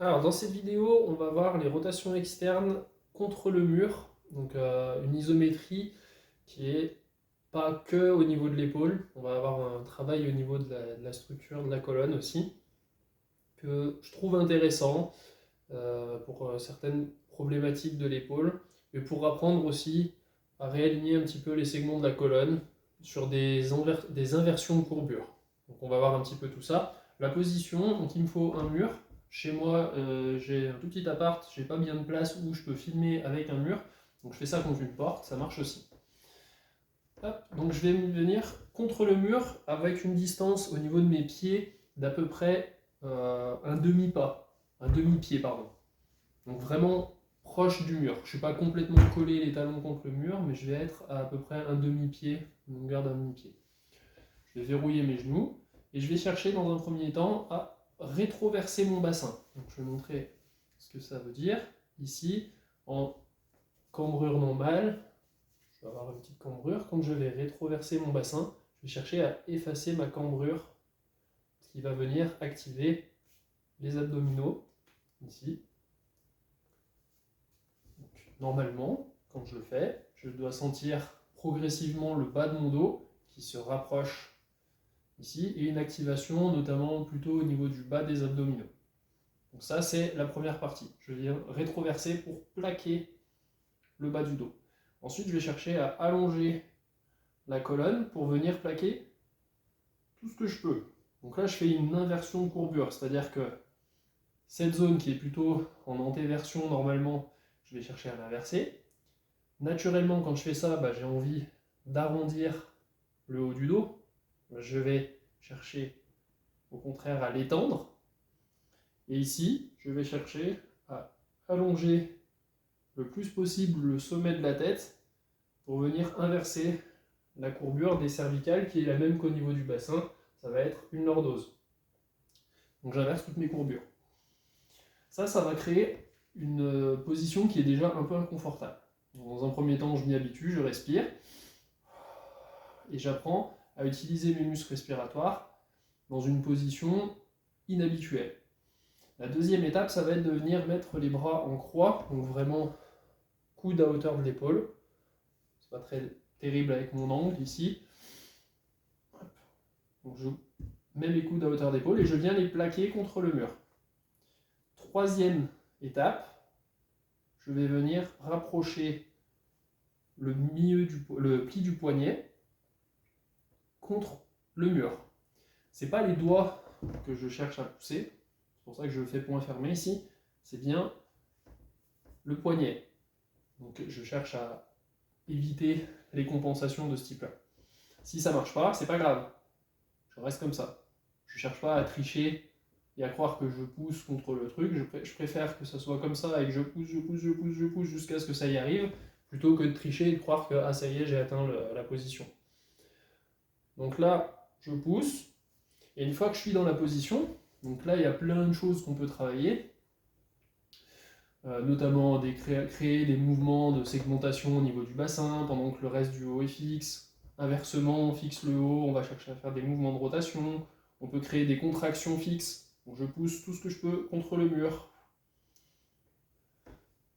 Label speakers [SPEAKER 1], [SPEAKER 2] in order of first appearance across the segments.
[SPEAKER 1] Alors dans cette vidéo, on va voir les rotations externes contre le mur, donc une isométrie qui est pas que au niveau de l'épaule, on va avoir un travail au niveau de la structure de la colonne aussi, que je trouve intéressant pour certaines problématiques de l'épaule, et pour apprendre aussi à réaligner un petit peu les segments de la colonne sur des inversions de courbure. Donc on va voir un petit peu tout ça. La position, donc il me faut un mur. Chez moi, j'ai un tout petit appart, j'ai pas bien de place où je peux filmer avec un mur. Donc je fais ça contre une porte, ça marche aussi. Hop, donc je vais venir contre le mur avec une distance au niveau de mes pieds d'à peu près un demi-pas, un demi-pied, pardon. Donc vraiment proche du mur. Je ne suis pas complètement collé les talons contre le mur, mais je vais être à peu près un demi-pied, une longueur d'un demi-pied. Je vais verrouiller mes genoux et je vais chercher dans un premier temps à rétroverser mon bassin. Donc je vais montrer ce que ça veut dire. Ici, en cambrure normale, je vais avoir une petite cambrure. Quand je vais rétroverser mon bassin, je vais chercher à effacer ma cambrure, ce qui va venir activer les abdominaux, ici. Donc, normalement, quand je le fais, je dois sentir progressivement le bas de mon dos qui se rapproche ici et une activation notamment plutôt au niveau du bas des abdominaux. Donc ça, c'est la première partie. Je viens rétroverser pour plaquer le bas du dos. Ensuite, je vais chercher à allonger la colonne pour venir plaquer tout ce que je peux. Donc là, je fais une inversion de courbure, c'est-à-dire que cette zone qui est plutôt en antéversion, normalement, je vais chercher à l'inverser. Naturellement, quand je fais ça, j'ai envie d'arrondir le haut du dos. Je vais chercher au contraire à l'étendre. Et ici, je vais chercher à allonger le plus possible le sommet de la tête pour venir inverser la courbure des cervicales qui est la même qu'au niveau du bassin. Ça va être une lordose. Donc j'inverse toutes mes courbures. Ça va créer une position qui est déjà un peu inconfortable. Dans un premier temps, je m'y habitue, je respire et j'apprends à utiliser mes muscles respiratoires dans une position inhabituelle. La deuxième étape, ça va être de venir mettre les bras en croix, donc vraiment coude à hauteur de l'épaule. C'est pas très terrible avec mon angle ici. Donc je mets mes coudes à hauteur d'épaule et je viens les plaquer contre le mur. Troisième étape, je vais venir rapprocher le pli du poignet contre le mur. C'est pas les doigts que je cherche à pousser, c'est pour ça que je fais point fermé ici, c'est bien le poignet. Donc je cherche à éviter les compensations de ce type-là. Si ça marche pas, c'est pas grave, je reste comme ça. Je cherche pas à tricher et à croire que je pousse contre le truc, je préfère que ça soit comme ça et que je pousse jusqu'à ce que ça y arrive, plutôt que de tricher et de croire que ah ça y est, j'ai atteint la position. Donc là, je pousse, et une fois que je suis dans la position, donc là il y a plein de choses qu'on peut travailler, notamment créer des mouvements de segmentation au niveau du bassin pendant que le reste du haut est fixe. Inversement, on fixe le haut, on va chercher à faire des mouvements de rotation. On peut créer des contractions fixes. Donc je pousse tout ce que je peux contre le mur.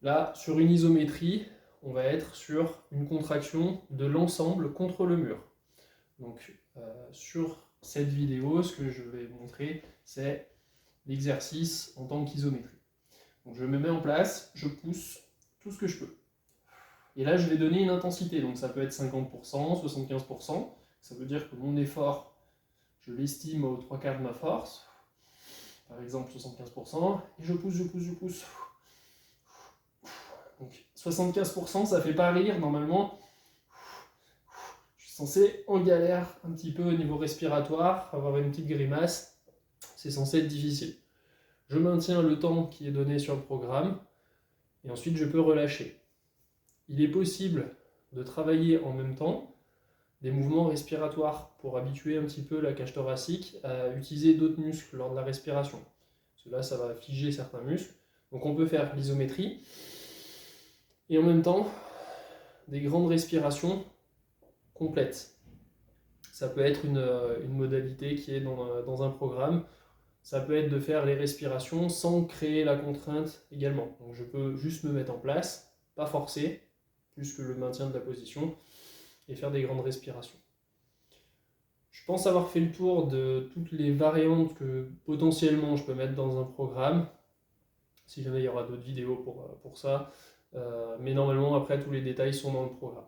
[SPEAKER 1] Là, sur une isométrie, on va être sur une contraction de l'ensemble contre le mur. Donc sur cette vidéo, ce que je vais vous montrer, c'est l'exercice en tant qu'isométrie. Donc je me mets en place, je pousse tout ce que je peux. Et là, je vais donner une intensité, donc ça peut être 50%, 75%. Ça veut dire que mon effort, je l'estime aux 3/4 de ma force, par exemple 75%, et je pousse. Donc 75%, ça fait pas rire normalement. Je suis censé en galère un petit peu au niveau respiratoire, avoir une petite grimace. C'est censé être difficile. Je maintiens le temps qui est donné sur le programme, et ensuite je peux relâcher. Il est possible de travailler en même temps des mouvements respiratoires pour habituer un petit peu la cage thoracique à utiliser d'autres muscles lors de la respiration. Cela, ça va figer certains muscles. Donc on peut faire l'isométrie et en même temps des grandes respirations complètes. Ça peut être une modalité qui est dans un programme Ça peut être de faire les respirations sans créer la contrainte également. Donc je peux juste me mettre en place, pas forcer, plus que le maintien de la position, et faire des grandes respirations. Je pense avoir fait le tour de toutes les variantes que potentiellement je peux mettre dans un programme. Si jamais il y aura d'autres vidéos pour ça. Mais normalement, après, tous les détails sont dans le programme.